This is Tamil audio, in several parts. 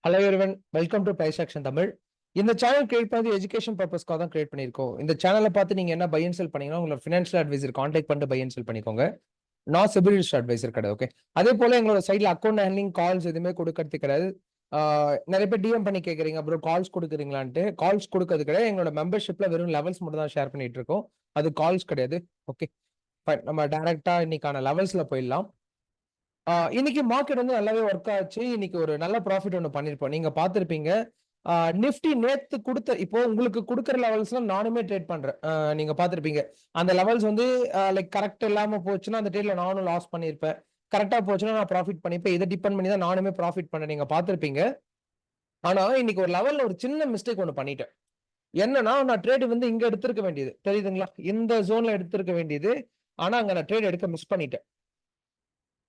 Hello everyone, welcome to price action Tamil. இந்த சேனல் கிரியேட் பண்ணி எஜுகேஷன் பர்பஸ்க்காக தான் கிரியேட் பண்ணியிருக்கோம். இந்த சேனலை பார்த்து நீங்க என்ன பை அண்ட் செல் பண்ணீங்கன்னா உங்களோட ஃபினான்ஷியல் அட்வைசர் கான்டாக்ட் பண்ணிட்டு பை அண்ட் செல் பண்ணிக்கோங்க. நான் சிபில் அட்வைசர் கிடையாது. ஓகே, அதே போல எங்களோட சைட்ல அக்கௌண்ட் ஹேண்ட்லிங் கால்ஸ் எதுவுமே கொடுக்கறது கிடையாது. நிறைய பேர் டிஎம் பண்ணி கேட்குறீங்க அப்புறம் கால்ஸ் கொடுக்குறீங்களான்ட்டு. கால்ஸ் கொடுக்கறது கிடையாது. எங்களோட மெம்பர்ஷிப்ல வெறும் லெவல்ஸ் மட்டும் தான் ஷேர் பண்ணிட்டு இருக்கோம். அது கால்ஸ் கிடையாது. ஓகே, நம்ம டைரக்டா இன்னைக்கான லெவல்ஸ்ல போயிடலாம். இன்னைக்கு மார்க்கெட் வந்து நல்லாவே ஒர்க் ஆச்சு. இன்னைக்கு ஒரு நல்ல ப்ராஃபிட் ஒன்று பண்ணிருப்போம். நீங்க பார்த்திருப்பீங்க. நிஃப்டி நேத்து கொடுத்த இப்போ உங்களுக்கு கொடுக்குற லெவல்ஸ்லாம் நானுமே ட்ரேட் பண்றேன். நீங்க பார்த்திருப்பீங்க. அந்த லெவல்ஸ் வந்து லைக் கரெக்ட் இல்லாம போச்சுன்னா அந்த ட்ரேட்ல நானும் லாஸ் பண்ணியிருப்பேன். கரெக்டா போச்சுன்னா நான் ப்ராஃபிட் பண்ணிப்பேன். இதை டிபெண்ட் பண்ணி தான் நானுமே ப்ராஃபிட் பண்ணேன். நீங்க பார்த்திருப்பீங்க. ஆனா இன்னைக்கு ஒரு லெவல்ல ஒரு சின்ன மிஸ்டேக் ஒன்று பண்ணிட்டேன். என்னன்னா நான் ட்ரேட் வந்து இங்க எடுத்திருக்க வேண்டியது தெரியுதுங்களா? இந்த ஜோன்ல எடுத்திருக்க வேண்டியது. ஆனா அங்க நான் ட்ரேட் எடுக்க மிஸ் பண்ணிட்டேன்.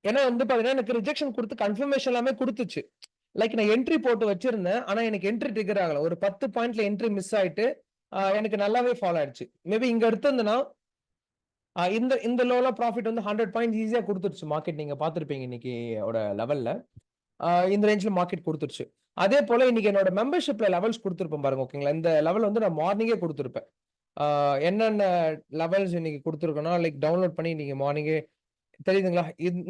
ஏன்னா வந்து பாத்தீங்கன்னா எனக்கு ரிஜெக்ஷன் கொடுத்து கன்ஃபர்மேஷன் எல்லாமே கொடுத்துச்சு. லைக் நான் என்ட்ரி போட்டு வச்சிருந்தேன். ஆனா எனக்கு என்ட்ரி ட்ரிகர் ஆகல. ஒரு 10 பாயிண்ட்ல என்ட்ரி மிஸ் ஆயிட்டு எனக்கு நல்லாவே ஃபாலோ ஆயிடுச்சு. மேபி இங்க எடுத்திருந்தேன்னா இந்த இந்த லோல ப்ராஃபிட் வந்து 100 பாயிண்ட்ஸ் ஈஸியா கொடுத்துருச்சு மார்க்கெட். நீங்க பார்த்திருப்பீங்க இன்னைக்கு லெவல்ல. இந்த ரேஞ்ச்ல மார்க்கெட் கொடுத்துருச்சு. அதே போல இன்னைக்கு என்னோட மெம்பர்ஷிப்ல லெவல்ஸ் கொடுத்துருப்பேன் பாருங்க. ஓகேங்களா, இந்த லெவல் வந்து நான் மார்னிங்கே கொடுத்துருப்பேன். என்னென்ன லெவல்ஸ் இன்னைக்கு கொடுத்துருக்கேன்னா லைக் டவுன்லோட் பண்ணி நீங்க மார்னிங்கே தெரியுதுங்களா?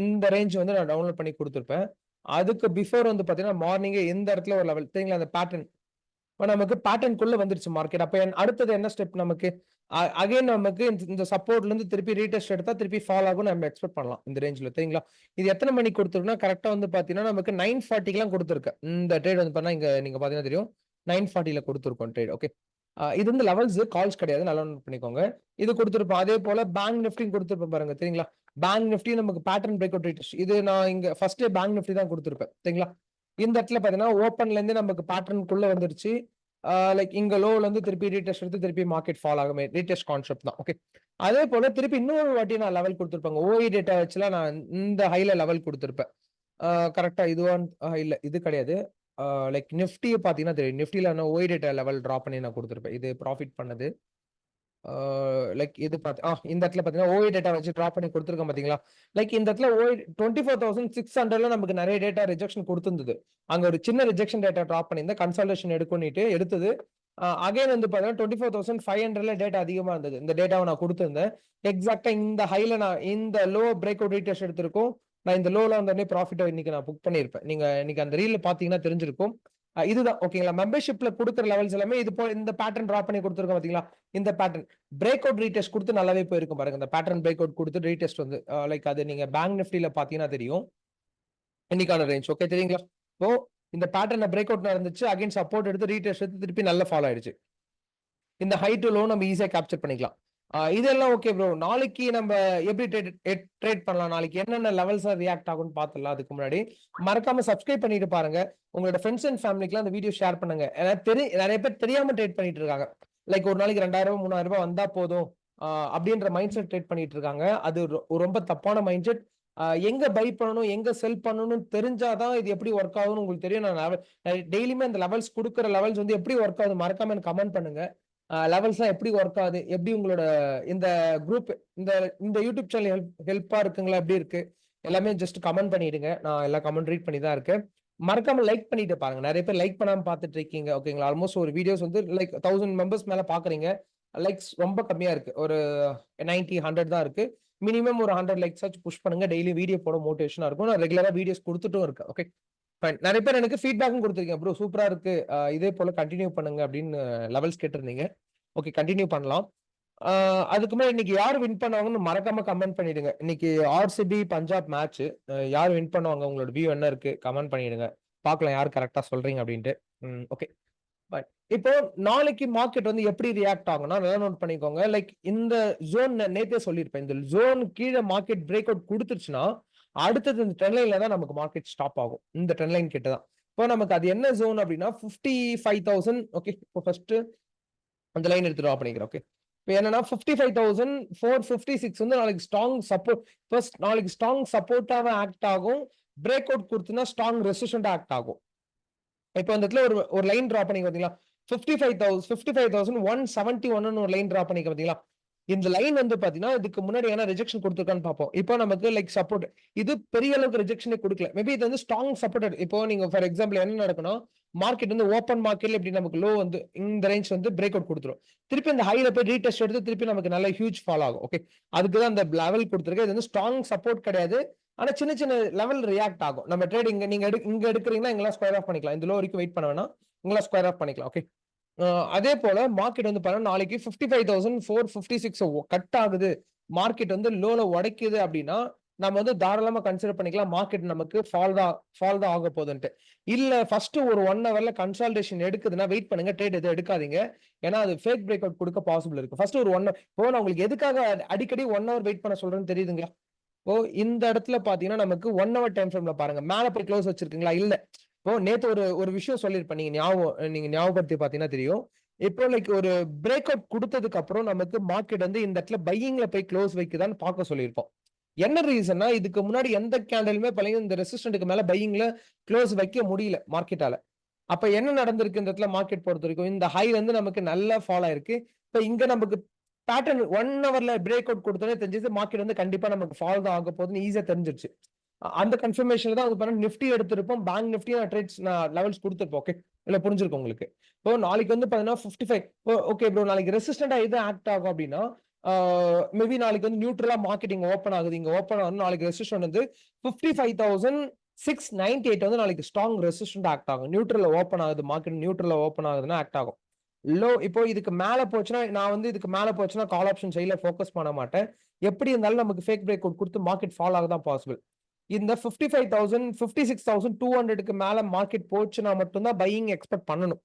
இந்த ரேஞ்ச் வந்து நான் டவுன்லோட் பண்ணி குடுத்திருப்பேன். அதுக்கு பிஃபோர் வந்து பாத்தீங்கன்னா, மார்னிங்கே இந்த இடத்துல ஒரு லெவல் தெரியுங்களா? அந்த பேட்டர்ன். நமக்கு பேட்டர்ன்குள்ள வந்துருச்சு மார்க்கெட். அப்ப அடுத்தது என்ன ஸ்டெப் நமக்கு? அகைன் நமக்கு இந்த சப்போர்ட்ல இருந்து திருப்பி ரீடெஸ்ட் எடுத்தா திருப்பி ஃபால் ஆகும் நம்ம எக்ஸ்பெக்ட் பண்ணலாம் இந்த ரேஞ்ச்ல. தெரியுங்களா? இது எத்தனை மணிக்கு குடுத்துருக்குன்னா, கரெக்ட்டா வந்து பாத்தீங்கன்னா, நமக்கு 9:40க்குலாம் குடுத்துருக்கு. இந்த ட்ரேட் வந்து பாத்தீங்கன்னா, இங்க நீங்க பாத்தீங்கன்னா தெரியும். 9:40ல குடுத்துருக்கோம் ட்ரேட். ஓகே. இது வந்து லெவல்ஸ் கால்ஸ் கிடையாது. நல்லா நோட் பண்ணிக்கோங்க. இது குடுத்துருப்போம். அதே போல பேங்க் நிஃப்டியும் குடுத்துருப்போம் பாருங்க. தெரியுங்களா? பேங்க் நிஃப்டி நமக்கு பேட்டர்ன் பிரேக் அவுட் ரீடெஸ்ட். இது நான் இங்க ஃபர்ஸ்ட் பேங்க் நிஃப்டி தான் குடுத்துருப்பேன். சரிங்களா? இந்த இடத்துல பாத்தீங்கன்னா, ஓப்பன்ல இருந்து நமக்கு பேட்டர்னுக்குள்ள வந்துருச்சு. லைக் இங்க லோல இருந்து திருப்பி ரீடெஸ்ட் எடுத்து திருப்பி மார்க்கெட் ஃபால் ஆகுமே. ரீடெஸ்ட் கான்செப்ட் தான். ஓகே. அதே போல திருப்பி இன்னொரு வாட்டி நான் லெவல் குடுத்துருப்பேங்க. ஓஇ டேட்டா வச்சுலாம் நான் இந்த ஹைல லெவல் குடுத்துருப்பேன். கரெக்ட்டா இதுவான் இல்ல இது கிடையாது. லைக் நிஃப்டிய பாத்தீங்கன்னா தெரியும். நிஃப்டில நான் ஓஇ டேட்டா லெவல் டிராப் பண்ணி நான் குடுத்துருப்பேன். இது ப்ராஃபிட் பண்ணது. லைக் இது இந்த இடத்துல பாத்தீங்கன்னா ஓஐ டேட்டா வச்சு டிராப் பண்ணி கொடுத்துருக்கோம் பாத்தீங்களா? லைக் இந்த இடத்துல ஓஐ 24,600ல நமக்கு நிறைய டேட்டா ரிஜெக்ஷன் கொடுத்திருந்தது. அங்க ஒரு சின்ன ரிஜெக்ஷன் டேட்டா டிராப் பண்ணியிருந்தேன். கன்சல்டேஷன் எடுக்கணும்னுட்டு எடுத்தது. அகைன் வந்து பாத்தீங்கன்னா 24,500ல டேட்டா அதிகமா இருந்தது. இந்த டேட்டாவை நான் கொடுத்திருந்தேன். எக்ஸாக்டா இந்த ஹைல நான் இந்த லோ பிரேக் அவுட் ரீடெஸ்ட் எடுத்திருக்கோம். நான் இந்த லோல வந்தோடனே ப்ராஃபிட் இன்னைக்கு நான் புக் பண்ணியிருப்பேன். நீங்க இன்னைக்கு அந்த ரீல்ல பாத்தீங்கன்னா தெரிஞ்சிருக்கும். இதுதான் ஓகேங்களா? மெம்பர்ஷிப்ல கொடுக்குற லெவல்ஸ் எல்லாமே இது போல இந்த பேட்டர்ன் டிராப் பண்ணி கொடுத்துருக்கோம் பாத்தீங்களா? இந்த பேட்டர்ன் பிரேக் அவுட் ரீடெஸ்ட் கொடுத்து நல்லாவே போயிருக்கும் பாருங்க. இந்த பேட்டர்ன் பிரேக் அவுட் கொடுத்து ரீடெஸ்ட் வந்து லைக் அது நீங்க பேங்க் நிஃப்டில பாத்தீங்கன்னா தெரியும். இன்னைக்கான ரேஞ்ச் ஓகே தெரியுங்களா? இப்போ இந்த பேட்டர்ன் பிரேக் அவுட் நடந்துச்சு. அகைன் சப்போர்ட் எடுத்து ரீடெஸ்ட் எடுத்து திருப்பி நல்ல ஃபாலோ ஆயிடுச்சு. இந்த ஹை டு லோ நம்ம ஈஸியா கேப்சர் பண்ணிக்கலாம். இதெல்லாம் ஓகே ப்ரோ. நாளைக்கு நம்ம எப்படி ட்ரேட் பண்ணலாம்? நாளைக்கு என்னென்ன லெவல்ஸ் ரியாக்ட் ஆகும்னு பாத்துடலாம். அதுக்கு முன்னாடி மறக்காம சப்ஸ்கிரைப் பண்ணிட்டு பாருங்க. உங்களோட ஃப்ரெண்ட்ஸ் அண்ட் ஃபேமிலிக்குலாம் அந்த வீடியோ ஷேர் பண்ணுங்க. ஏன்னா நிறைய பேர் தெரியாம ட்ரேட் பண்ணிட்டு இருக்காங்க. லைக் ஒரு நாளைக்கு 2,000 3,000 வந்தா போதும் அப்படின்ற மைண்ட் செட் ட்ரேட் பண்ணிட்டு இருக்காங்க. அது ரொம்ப தப்பான மைண்ட் செட். எங்க பை பண்ணணும் எங்க செல் பண்ணணும்னு தெரிஞ்சாதான் இது எப்படி ஒர்க் ஆகும்னு உங்களுக்கு தெரியும். நான் டெய்லியுமே அந்த லெவல்ஸ் கொடுக்குற லெவல்ஸ் வந்து எப்படி ஒர்க் ஆகுது மறக்காம எனக்கு கமெண்ட் பண்ணுங்க. லெவல்ஸ்லாம் எப்படி ஒர்க் ஆகுது? எப்படி உங்களோட இந்த குரூப் இந்த இந்த யூடியூப் சேனல் ஹெல்ப்பா இருக்குங்களா? எப்படி இருக்கு? எல்லாமே ஜஸ்ட் கமெண்ட் பண்ணிடுங்க. நான் எல்லா கமெண்ட் ரீட் பண்ணி தான் இருக்கேன். மறக்காம லைக் பண்ணிட்டு பாருங்க. நிறைய பேர் லைக் பண்ணாம பார்த்துட்டு இருக்கீங்க. ஓகேங்களா? ஆல்மோஸ்ட் ஒரு வீடியோஸ் வந்து லைக் 1000 மெம்பர்ஸ் மேல பாக்குறீங்க. லைக்ஸ் ரொம்ப கம்மியா இருக்கு. ஒரு 90 100 தான் இருக்கு. மினிமம் ஒரு 100 லைக்ஸ் ஆச்சு புஷ் பண்ணுங்க. டெய்லி வீடியோ போட மோட்டிவேஷனா இருக்கும். நான் ரெகுலரா வீடியோஸ் கொடுத்துட்டும் இருக்கேன். ஓகே. நிறைய பேர் எனக்கு ஃபீட்பேக்கும் கொடுத்துருக்கீங்க. ப்ரோ சூப்பரா இருக்கு. இதே போல கண்டினியூ பண்ணுங்க அப்படின்னு லெவல்ஸ் கேட்டிருந்தீங்க. ஓகே, கண்டினியூ பண்ணலாம். அதுக்கு முன்னாடி இன்னைக்கு யார் வின் பண்ணுவாங்கன்னு மறக்காம கமெண்ட் பண்ணிடுங்க. இன்னைக்கு ஆர்சிபி பஞ்சாப் மேட்ச். யார் வின் பண்ணுவாங்க? உங்களோட வியூ என்ன இருக்கு? கமெண்ட் பண்ணிடுங்க. பார்க்கலாம் யார் கரெக்டா சொல்றீங்க அப்படின்ட்டு. ஓகே. பட் இப்போ நாளைக்கு மார்க்கெட் வந்து எப்படி ரியாக்ட் ஆகும்னா நல்லா நோட் பண்ணிக்கோங்க. லைக் இந்த ஜோன் நேத்தே சொல்லியிருப்பேன். இந்த ஜோன் கீழே மார்க்கெட் பிரேக் அவுட் கொடுத்துருச்சுன்னா அடுத்தது இந்த ட்ரெண்ட் லைன்ல தான் நமக்கு மார்க்கெட் ஸ்டாப் ஆகும். இந்த ட்ரெண்ட் லைன் கிட்ட தான். இப்போ நமக்கு அது என்ன ஜோன் அப்படின்னா 55,000. ஓகே, இப்போ ஃபர்ஸ்ட் அந்த லைன் எடுத்து ட்ரா பண்ணிக்கிறேன். ஓகே, இப்போ என்னன்னா 55,456 வந்து நாளைக்கு ஸ்ட்ராங் சப்போர்ட். ஃபர்ஸ்ட் நாளைக்கு ஸ்ட்ராங் சப்போர்ட்டாக ஆக்ட் ஆகும். பிரேக் அவுட் கொடுத்துனா ஸ்ட்ராங் ரெசிஸ்டன்ட் ஆக்ட் ஆகும். இப்போ அந்த இடத்துல ஒரு லைன் டிரா பண்ணி பாத்தீங்களா? 55,171 ஒரு லைன் டிரா பண்ணிக்க பாத்தீங்களா? இந்த லைன் வந்து பாத்தீங்கன்னா இதுக்கு முன்னாடி ஏன்னா ரிஜெக்ஷன் கொடுத்துருக்கான்னு பார்ப்போம். இப்போ நமக்கு லைக் சப்போர்ட் இது பெரிய அளவுக்கு ரிஜெக்ஷனே கொடுக்கல. மேபி இது வந்து ஸ்ட்ராங் சப்போர்ட். இப்போ நீங்க ஃபார் எக்ஸாம்பிள் என்ன நடக்கணும், மார்க்கெட் வந்து ஓப்பன் மார்க்கெட்ல இப்படி நமக்கு லோ வந்து இந்த ரேஞ்ச் வந்து பிரேக் அவுட் கொடுத்துரும். திருப்பி இந்த ஹைல போய் ரீடெஸ்ட் எடுத்து திருப்பி நமக்கு நல்ல ஹியூஜ் ஃபால் ஆகும். ஓகே, அதுக்கு தான் அந்த லெவல் கொடுத்துருக்கு. இது வந்து ஸ்ட்ராங் சப்போர்ட் கிடையாது. ஆனா சின்ன சின்ன லெவல் ரியாக்ட் ஆகும். நம்ம ட்ரேட் நீங்க இங்க எடுக்கிறீங்கன்னா இங்கெல்லாம் ஸ்கொயர் ஆஃப் பண்ணிக்கலாம். இந்த லோ வரைக்கும் வெயிட் பண்ண வேணாம், இங்கெல்லாம் ஸ்கொயர் ஆஃப் பண்ணிக்கலாம். ஓகே, அதே போல மார்க்கெட் வந்து பாருங்க நாளைக்கு 55,456 கட் ஆகுது, மார்க்கெட் வந்து லோல உடைக்குது அப்படின்னா நம்ம வந்து தாராளமா கன்சிடர் பண்ணிக்கலாம் மார்க்கெட் நமக்கு ஃபால் தான் ஆக போகுதுன்ட்டு. இல்ல ஃபர்ஸ்ட் ஒரு 1 ஹவர்ல கன்சால்டேஷன் எடுக்குதுன்னா வெயிட் பண்ணுங்க, ட்ரேட் எதுவும் எடுக்காதீங்க. ஏன்னா அது ஃபேக் பிரேக் அவுட் கொடுக்க பாசிபிள் இருக்கு. ஃபர்ஸ்ட் ஒரு 1 இப்போ நான் உங்களுக்கு எதுக்காக அடிக்கடி 1 ஹவர் வெயிட் பண்ண சொல்றேன்னு தெரியுதுங்களா? இப்போ இந்த இடத்துல பாத்தீங்கன்னா நமக்கு 1 ஹவர் டைம் ஃப்ரேம்ல பாருங்க, மேல போய் க்ளோஸ் வச்சிருக்கீங்களா? இல்ல. இப்போ நேத்து ஒரு விஷயம் சொல்லியிருப்பேன், நீங்க ஞாபகப்படுத்தி பாத்தீங்கன்னா தெரியும். இப்போ லைக் ஒரு பிரேக் அவுட் கொடுத்ததுக்கு அப்புறம் நமக்கு மார்க்கெட் வந்து இந்த இடத்துல பையிங்ல போய் க்ளோஸ் வைக்குதான்னு பார்க்க சொல்லியிருப்போம். என்ன ரீசன்னா இதுக்கு முன்னாடி எந்த கேண்டலுமே பழைய இந்த ரெசிஸ்டன்ட்க்கு மேல பையிங்ல க்ளோஸ் வைக்க முடியல மார்க்கெட்டால. அப்ப என்ன நடந்திருக்கு இந்த இடத்துல மார்க்கெட் பொறுத்த வரைக்கும், இந்த ஹை வந்து நமக்கு நல்லா ஃபால் ஆயிருக்கு. இப்ப இங்க நமக்கு பேட்டர்ன் 1 ஹவர்ல பிரேக் அவுட் கொடுத்தோன்னே தெரிஞ்சது மார்க்கெட் வந்து கண்டிப்பா நமக்கு ஃபால் தான் ஆக போகுதுன்னு ஈஸியா தெரிஞ்சிருச்சு. அந்த கன்ஃபர்மேஷன்ல தான் அது பண்ண நிஃப்டி எடுத்திருப்போம், பேங்க் நிஃப்டி நான் லெவல்ஸ் கொடுத்திருப்போம். ஓகே, இல்ல புரிஞ்சிருக்கும் உங்களுக்கு. இப்போ நாளைக்கு வந்து பாத்தீங்கன்னா 55 ஓகே ப்ரோ, நாளைக்கு ரெசிஸ்டன்டா எது ஆக்ட் ஆகும் அப்படின்னா மேபி நாளைக்கு வந்து நியூட்ரலா மார்க்கெட்டிங் ஓப்பன் ஆகுது. இங்க ஓப்பன் ஆகும் நாளைக்கு ரெசிஸ்டன்ட் வந்து 55,698 வந்து நாளைக்கு ஸ்ட்ராங் ரெசிஸ்டன்ட் ஆக்ட் ஆகும். நியூட்ரல்ல ஓப்பன் ஆகுது, மார்க்கெட் நியூட்ரல்ல ஓப்பன் ஆகுதுன்னா ஆக்ட் ஆகும். லோ இப்போ இதுக்கு மேல போச்சுன்னா நான் வந்து இதுக்கு மேல போச்சுன்னா கால் ஆப்ஷன் சைட்ல ஃபோக்கஸ் பண்ண மாட்டேன். எப்படி இருந்தாலும் நமக்கு ஃபேக் பிரேக் அவுட் கொடுத்து மார்க்கெட் ஃபால் ஆகதான் பாசிபிள். இந்த 55,000 56,200க்கு மேல மார்க்கெட் போச்சுன்னா மட்டும்தான் பையிங் எக்ஸ்பெக்ட் பண்ணணும்.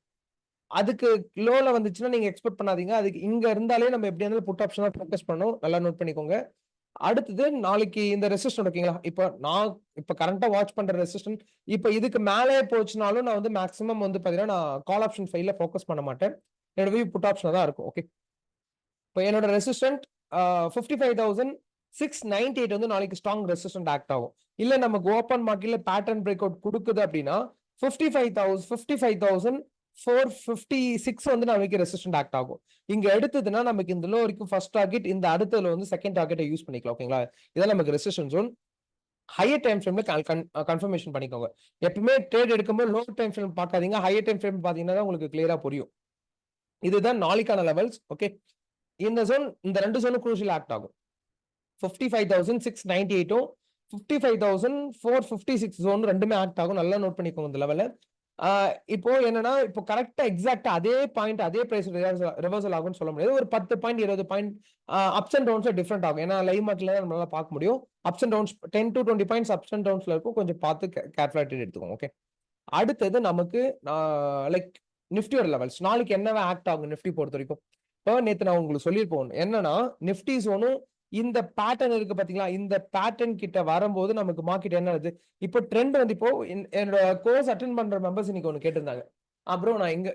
அதுக்கு லோல வந்துச்சுன்னா நீங்க எக்ஸ்பெக்ட் பண்ணாதீங்க. அதுக்கு இங்க இருந்தாலே நம்ம எப்படி இருந்தாலும் புட் ஆப்ஷனா ஃபோக்கஸ் பண்ணணும். நல்லா நோட் பண்ணிக்கோங்க. அடுத்தது நாளைக்கு இந்த ரெசிஸ்டன்ட் ஓகேங்களா? இப்ப கரண்டா வாட்ச் பண்ற ரெசிஸ்டன்ட் இப்ப இதுக்கு மேலே போச்சுனாலும் நான் வந்து மேக்ஸிமம் வந்து பாத்தீங்கன்னா நான் கால் ஆப்ஷன் ஃபைல்ல ஃபோக்கஸ் பண்ண மாட்டேன். என்னோட வியூ புட் ஆப்ஷனா தான் இருக்கும். ஓகே, இப்போ என்னோட ரெசிஸ்டன்ட் 55,698 வந்து நாளைக்கு ஸ்ட்ராங் ரெசிஸ்டன்ட் ஆக்ட் ஆகும். இல்ல நமக்கு ஓப்பன் மார்க்கெட்ல பேட்டர்ன் பிரேக் அவுட் கொடுக்குது அப்படின்னா 55,456 வந்து நாளைக்கு ரெசிஸ்டன்ட் ஆக்ட் ஆகும். இங்க எடுத்ததுன்னா நமக்கு இந்த லோ வரைக்கும் ஃபர்ஸ்ட் டார்கெட், இந்த அடுத்ததுல வந்து செகண்ட் டார்கெட்டை யூஸ் பண்ணிக்கலாம். ஓகேங்களா? இதான் நமக்கு ரெசிஸ்டன்ஸ் ஜோன். ஹையர் டைம் ஃப்ரேம்ல கன்ஃபர்மேஷன் பண்ணிக்கோங்க. எப்பவுமே ட்ரேட் எடுக்கும்போது லோ டைம் ஃப்ரேம் பார்க்காதீங்க, ஹையர் டைம் ஃப்ரேம் பாத்தீங்கன்னா தான் உங்களுக்கு கிளியரா புரியும். இதுதான் நாளைக்கான லெவல்ஸ். ஓகே, இந்த ஜோன் இந்த 2 ஜோனும் குரூஷியல் ஆக்ட் ஆகும். 55,698 55,456 ஜோன் ரெண்டுமே ஆக்ட் ஆகும். நல்லா நோட் பண்ணிக்கோங்க இந்த லெவல்ல. இப்போ என்னன்னா இப்போ கரெக்டா எக்ஸாக்ட்டா அதே பாயிண்ட் அதே பிரைஸ் ரிவர்சல் ஆகும்னு சொல்ல முடியாது. ஒரு 10 point 20 point ups and downs different ஆகும். ஏன்னா லைவ் மார்க்கெட்ல நம்மளால பார்க்க முடியும். Ups and downs 10 to 20 points ups and டவுன்ஸ்ல இருக்கும். கொஞ்சம் பார்த்து கேர்ஃபுல்லா ட்ரேட் எடுத்துக்கோங்க. ஓகே, அடுத்தது நமக்கு லைக் நிஃப்டியோட லெவல்ஸ் நாளைக்கு என்னவா ஆக்ட் ஆகும் நிஃப்டி பொறுத்த வரைக்கும். இப்போ நேத்து நான் உங்களுக்கு சொல்லியிருப்போம் என்னன்னா நிஃப்டி ஜோனும் இந்த பேட்டர்ன் இருக்கு பாத்தீங்களா, இந்த பேட்டர்ன் கிட்ட வரும்போது நமக்கு மார்க்கெட் என்ன ஆகுது. இப்போ ட்ரெண்ட் வந்து இப்போ என்னோட கோர்ஸ் அட்டென்ட் பண்ற மெம்பர்ஸ் இன்னைக்கு ஒன்று கேட்டிருந்தாங்க. அப்புறம் நான் இங்க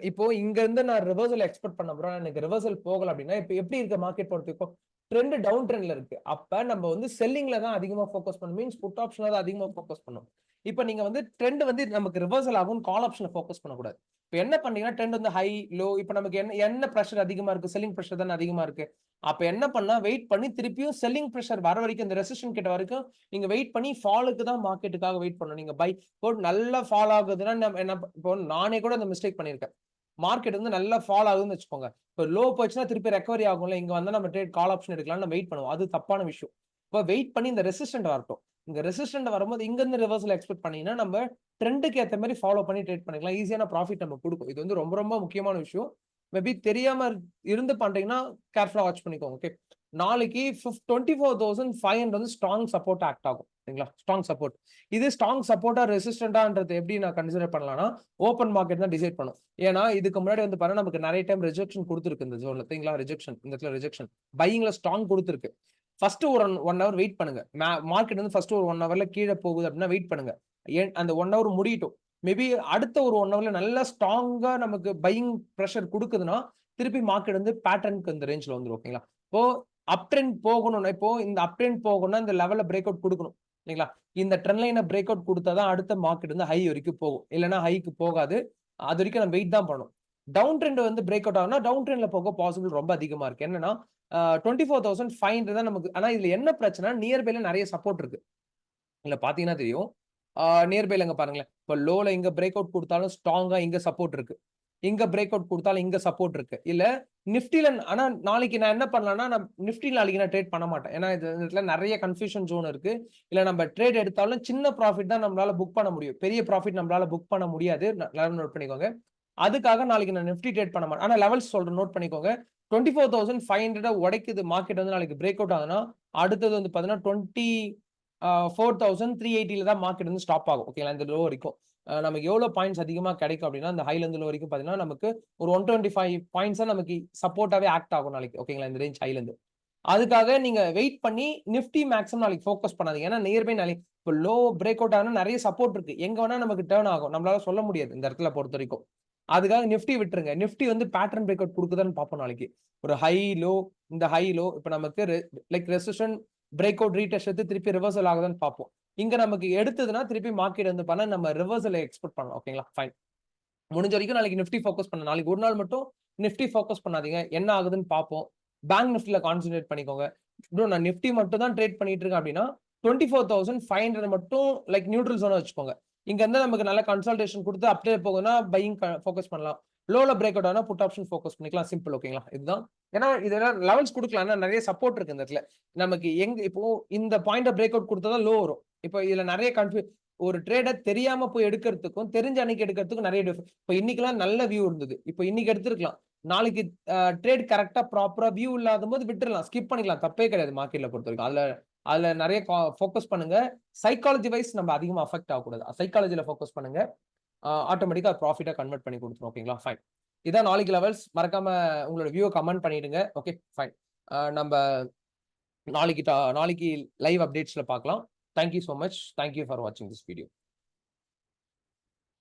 இருந்து நான் ரிவர்சல் எக்ஸ்பெக்ட் பண்ண அப்புறம் எனக்கு ரிவர்சல் போகல அப்படின்னா இப்போ எப்படி இருக்க மார்க்கெட் பொறுத்த வரைக்கும் ட்ரெண்ட் டவுன் ட்ரெண்ட்ல இருக்கு. அப்ப நம்ம வந்து செல்லிங்ல தான் அதிகமா ஃபோக்கஸ் பண்ணணும், மீன்ஸ் புட் ஆப்ஷன்ல தான் அதிகமா ஃபோக்கஸ் பண்ணணும். இப்போ நீங்க வந்து ட்ரெண்ட் வந்து நமக்கு ரிவர்சல் ஆகும், கால் ஆப்ஷன்ல ஃபோக்கஸ் பண்ணக்கூடாது. இப்போ என்ன பண்ணீங்கன்னா ட்ரெண்ட் வந்து ஹை லோ, இப்போ நமக்கு என்ன பிரஷர் அதிகமா இருக்கு, செல்லிங் பிரஷர் தானே அதிகமா இருக்கு. அப்ப என்ன பண்ணா வெயிட் பண்ணி திருப்பியும் செல்லிங் பிரஷர் வர வரைக்கும் இந்த ரெசிஸ்டன் கிட்ட வரைக்கும் நீங்க வெயிட் பண்ணி ஃபாலுக்கு தான் மார்க்கெட்டுக்காக வெயிட் பண்ணணும். நீங்க பை போட்டு நல்லா ஃபால் ஆகுதுன்னா என்ன இப்போ நானே கூட இந்த மிஸ்டேக் பண்ணியிருக்கேன். மார்க்கெட் வந்து நல்லா ஃபால் ஆகுதுன்னு வச்சுக்கோங்க, இப்போ லோ போச்சுன்னா திருப்பி ரெக்கவரி ஆகும்ல, இங்க வந்தா நம்ம ட்ரேட் கால் ஆப்ஷன் எடுக்கலாம்னு நம்ம வெயிட் பண்ணுவோம். அது தப்பான விஷயம். இப்போ வெயிட் பண்ணி இந்த ரெசிஸ்டன்ட் வரட்டும், இந்த ரெசிஸ்டன்ட் வரும்போது இங்க இருந்து ரிவர்சல் எக்ஸ்பெக்ட் பண்ணீங்கன்னா நம்ம ட்ரெண்டுக்கு ஏற்ற மாதிரி ஃபாலோ பண்ணி ட்ரேட் பண்ணிக்கலாம். ஈஸியான ப்ராஃபிட் நம்ம கொடுக்கும். இது வந்து ரொம்ப ரொம்ப முக்கியமான விஷயம். மேபி தெரியாம இருந்து பண்றீங்கன்னா கேர்ஃபுல்லா வாட்ச் பண்ணிக்கோங்க. ஓகே, நாளைக்கு 24,500 வந்து ஸ்ட்ராங் சப்போர்ட் ஆக்ட் ஆகும். சரிங்களா? Strong support. இது ஸ்ட்ராங் சப்போர்ட்டா ரெசிஸ்டன்டான்றது எப்படி நான் கன்சிடர் பண்ணலாம்னா ஓப்பன் மார்க்கெட் தான் டிசைட் பண்ணும். ஏன்னா இதுக்கு முன்னாடி வந்து பாருங்க நமக்கு நிறைய டைம் ரிஜெக்ஷன் கொடுத்துருக்கு இந்த ஜோன்ல. சரிங்களா? ரிஜெக்ஷன் இந்த இடத்துல ரிஜெக்ஷன் பையிங்ல ஸ்ட்ராங் கொடுத்துருக்கு. ஃபர்ஸ்ட் ஒரு 1 ஹவர் வெயிட் பண்ணுங்க. மார்க்கெட் வந்து ஃபர்ஸ்ட் ஒரு 1 ஹவர்ல கீழே போகுது அப்படின்னா வெயிட் பண்ணுங்க. அந்த 1 ஹவர் முடியட்டும். மேபி அடுத்த ஒரு 1 ஹவர்ல நல்லா ஸ்ட்ராங்கா நமக்கு பையிங் பிரஷர் கொடுக்குதுன்னா திருப்பி மார்க்கெட் வந்து பேட்டர்னுக்கு இந்த ரேஞ்ச்ல வந்துடும். ஓகேங்களா? இப்போ அப் ட்ரெண்ட் போகணும்னா இப்போ இந்த அப் ட்ரெண்ட் போகணும்னா இந்த லெவல்ல பிரேக் அவுட் கொடுக்கணும். இல்லைங்களா? இந்த ட்ரெண்ட் லைனை பிரேக் அவுட் கொடுத்தாதான் அடுத்த மார்க்கெட் வந்து ஹை வரைக்கும் போகும். இல்லைன்னா ஹைக்கு போகாது. அது வரைக்கும் நம்ம வெயிட் தான் பண்ணணும். டவுன் ட்ரெண்ட் வந்து பிரேக் அவுட் ஆகுனா டவுன் ட்ரெண்ட்ல போக பாசிபிள் ரொம்ப அதிகமா இருக்கு. என்னன்னா 24,500 தான் நமக்கு. ஆனா இதுல என்ன பிரச்சனை, நியர்பைல நிறைய சப்போர்ட் இருக்கு. இதுல பாத்தீங்கன்னா தெரியும். நியர்பைல இங்க பாருங்களேன். இப்ப லோல இங்க பிரேக் அவுட் குடுத்தாலும் ஸ்ட்ராங்கா இங்க சப்போர்ட் இருக்கு. இங்க பிரேக் அவுட் குடுத்தாலும் இங்க சப்போர்ட் இருக்கு. இல்ல நிஃப்டில ஆனா நாளைக்கு நான் என்ன பண்ணலாம்னா, நான் நிஃப்டில நாளைக்கு நான் ட்ரேட் பண்ண மாட்டேன். ஏன்னா இந்த இடத்துல நெறைய கன்ஃப்யூஷன் ஜோன் இருக்கு. இல்ல நம்ம ட்ரேட் எடுத்தாலும் சின்ன ப்ராஃபிட் தான் நம்மளால புக் பண்ண முடியும். பெரிய ப்ராஃபிட் நம்மளால புக் பண்ண முடியாது. எல்லாரும் நோட் பண்ணிக்கோங்க. அதுக்காக நாளைக்கு நான் நிஃப்டி ட்ரேட் பண்ண மாட்டேன். ஆனா லெவல்ஸ் சொல்றேன் நோட் பண்ணிக்கோங்க. 24,500 உடைக்குது மார்க்கெட் வந்து நாளைக்கு பிரேக் அவுட் ஆகுதுன்னா, அடுத்தது வந்து பாத்தீங்கன்னா 4,380ல தான் மார்க்கெட் வந்து ஸ்டாப் ஆகும். ஓகேங்களா? இந்த லோ வரைக்கும். நமக்கு எவ்வளவு பாயிண்ட்ஸ் அதிகமா கிடைக்கும் அப்படின்னா, இந்த ஹைல இருந்து லோ வரைக்கும் பாத்தீங்கன்னா, நமக்கு ஒரு 125 பாயிண்ட்ஸா நமக்கு சப்போர்ட்டாவே ஆக்ட் ஆகும் நாளைக்கு. ஓகேங்களா? இந்த ரேஞ்ச் ஹைல இருந்து. அதுக்காக நீங்க வெயிட் பண்ணி நிஃப்டி மேக்ஸிமம் நாளைக்கு ஃபோக்கஸ் பண்ணாதீங்க. ஏன்னா நியர்பை நாளைக்கு இப்ப லோ பிரேக் அவுட் ஆனா நெறைய சப்போர்ட் இருக்கு. எங்க வேணா நமக்கு டர்ன் ஆகும். நம்மளால சொல்ல முடியாது இந்த இடத்துல பொறுத்தவரைக்கும். அதுக்காக நிஃப்டி விட்டுருங்க. நிஃப்டி வந்து பேட்டர்ன் பிரேக் அவுட் குடுக்குதான்னு பார்ப்போம் நாளைக்கு. ஒரு ஹை, லோ, இந்த ஹை, லோ இப்ப நமக்கு like resistant break out retest எடுத்து திருப்பி ரிவர்சல் ஆகுதான்னு பார்ப்போம். இங்க நமக்கு எடுத்ததுன்னா திருப்பி மார்க்கெட் வந்து பண்ணா நம்ம ரிவர்சல் எக்ஸ்பெக்ட் பண்ணலாம். ஓகேங்களா? ஃபைன். முடிஞ்ச வரைக்கும் நாளைக்கு நிஃப்டி ஃபோக்கஸ் பண்ண. நாளைக்கு ஒரு நாள் மட்டும் நிஃப்டி ஃபோக்கஸ் பண்ணாதீங்க. என்ன ஆகுதுன்னு பார்ப்போம். பேங்க் நிஃப்டில கான்சன்ட்ரேட் பண்ணிக்கோங்க. ப்ரோ நான் நிஃப்டி மட்டும் தான் ட்ரேட் பண்ணிட்டு இருக்கேன் அப்படின்னா 24,500 மட்டும் லைக் நியூட்ரல் ஜோனா வச்சுக்கோங்க. இங்க இருந்து நமக்கு நல்ல கன்சல்டேஷன் கொடுத்து அப்படியே போகுதுன்னா பையிங் ஃபோக்கஸ் பண்ணலாம். லோல பிரேக் அவுட் ஆனா புட் ஆப்ஷன் ஃபோக்கஸ் பண்ணிக்கலாம். சிம்பிள். ஓகேங்களா? இதுதான். ஏன்னா இதெல்லாம் லெவல்ஸ் குடுக்கலாம். நிறைய சப்போர்ட் இருக்கு இந்த இடத்துல. நமக்கு எங்க இப்போ இந்த பாயிண்ட பிரேக் அவுட் கொடுத்தா தான் லோ வரும். இப்போ இதுல நிறைய ஒரு ட்ரேட தெரியாம போய் எடுக்கிறதுக்கும், தெரிஞ்ச அன்னைக்கு எடுக்கிறதுக்கும் நிறைய இப்ப இன்னைக்கெல்லாம் நல்ல வியூ இருந்தது. இப்ப இன்னைக்கு எடுத்திருக்கலாம். நாளைக்கு ட்ரேட் கரெக்ட்டா ப்ராப்பரா வியூ இல்லாதபோது விட்டுறலாம். ஸ்கிப் பண்ணிக்கலாம். தப்பே கிடையாது மார்க்கெட்ல பொறுத்தவரைக்கும். அதுல அதுல நிறைய ஃபோக்கஸ் பண்ணுங்க. சைக்காலஜி வைஸ் நம்ம அதிகமா அஃபெக்ட் ஆகக்கூடாது. சைக்காலஜில ஃபோக்கஸ் பண்ணுங்க. ஆட்டோமேட்டிக்கா ப்ராஃபிட்டா கன்வெர்ட் பண்ணி குடுத்துரும். ஓகேங்களா? ஃபைன். இதான் நாளைக்கு லெவல்ஸ். மறக்காம உங்களோட வியூ கமெண்ட் பண்ணிடுங்க. Okay fine. நம்ப நாளைக்கு லைவ் அப்டேட்ஸ்ல பார்க்கலாம். Thank you so much. Thank you for வாட்சிங் திஸ் வீடியோ.